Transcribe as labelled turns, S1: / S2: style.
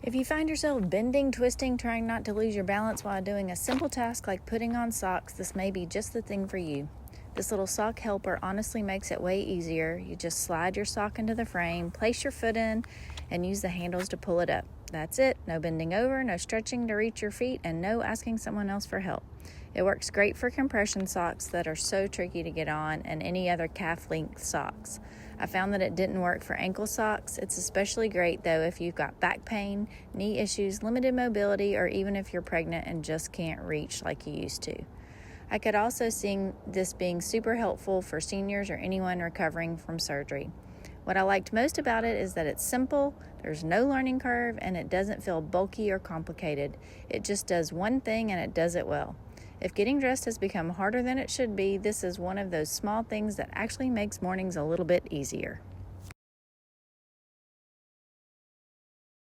S1: If you find yourself bending, twisting, trying not to lose your balance while doing a simple task like putting on socks, this may be just the thing for you. This little sock helper honestly makes it way easier. You just slide your sock into the frame, place your foot in, and use the handles to pull it up. That's it. No bending over, no stretching to reach your feet, and no asking someone else for help. It works great for compression socks that are so tricky to get on and any other calf-length socks. I found that it didn't work for ankle socks. It's especially great, though, if you've got back pain, knee issues, limited mobility, or even if you're pregnant and just can't reach like you used to. I could also see this being super helpful for seniors or anyone recovering from surgery. What I liked most about it is that it's simple, there's no learning curve, and it doesn't feel bulky or complicated. It just does one thing and it does it well. If getting dressed has become harder than it should be, this is one of those small things that actually makes mornings a little bit easier.